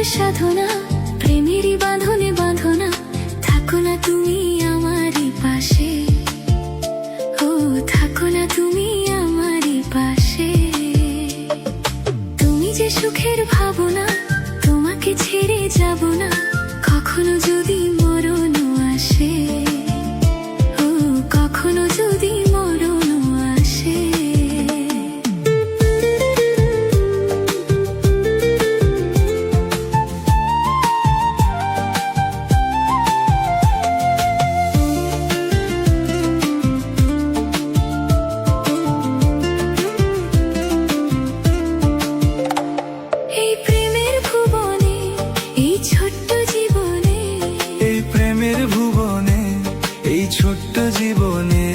সাধনা, প্রেমেরই বাঁধনে বাঁধনা, থাকো না তুমি আমারই পাশে, ও থাকো না তুমি আমারই পাশে। তুমি যে সুখের ভাবনা, তোমাকে ছেড়ে যাব না কখনো যদি মরণ আসে, ও কখনো যদি মরণ আসে। এই প্রেমের ভুবনে, এই ছোট্ট জীবনে, এই প্রেমের ভুবনে, এই ছোট্ট জীবনে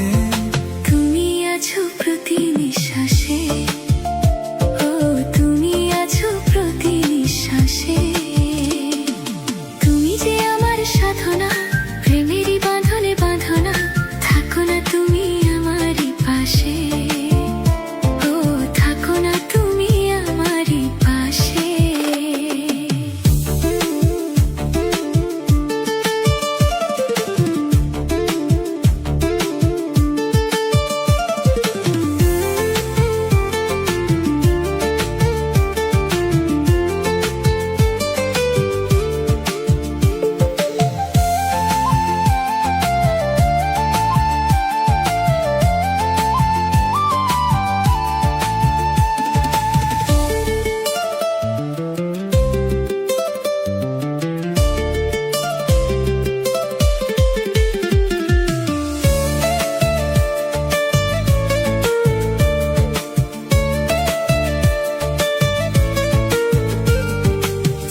তুমি আছো প্রতি নিঃশ্বাসে, ও তুমি আছো প্রতি নিঃশ্বাসে। তুমি যে আমার সাধনা, প্রেমেরই বাঁধনে বাঁধনা, থাকো না তুমি আমারই পাশে, ও থাকো না তুমি আমারই পাশে।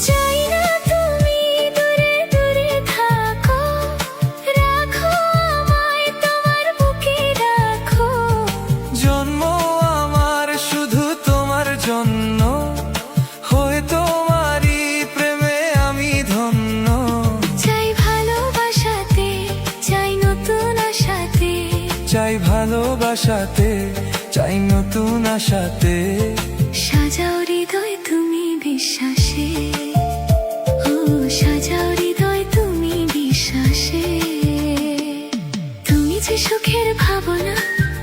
চাই না তুমি দূরে দূরে থাকো, রাখো আমায় তোমার বুকে রাখো। জন্ম আমার শুধু তোমার জন্য, হয়ে তোমারই প্রেমে আমি ধন্য। চাই ভালোবাসাতে, চাই নতুন আশাতে, চাই ভালোবাসাতে, চাই নতুন আশাতে। সাজাও হৃদয় তুমি বিশ্বাসে, ও সাজাও হৃদয় তুমি বিশ্বাসে। তুমি যে সুখের ভাবনা,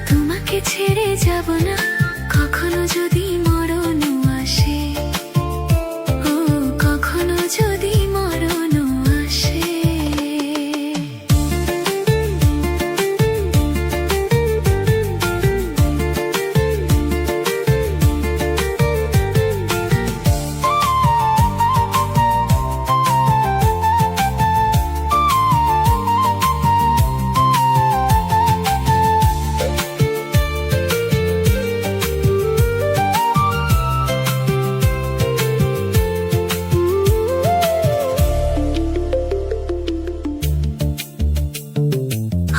তোমাকে ছেড়ে যাব না কখনো যদি মরণ আসে, ও কখনো যদি মরণ আসে।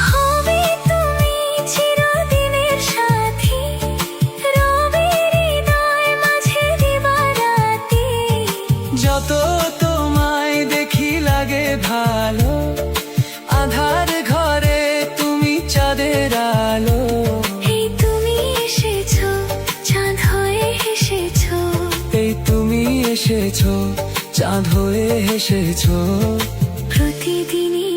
হবে তুমি চিরদিনের সাথী, রবে হৃদয় মাঝে দিবারাতি। যত তোমায় দেখি লাগে ভালো, আধার ঘরে তুমি চাঁদের আলো। এই তুমি এসেছো, চাঁদ হয়ে হেসেছো, এই তুমি এসেছো, চাঁদ হয়ে হেসেছো। প্রতিদিনই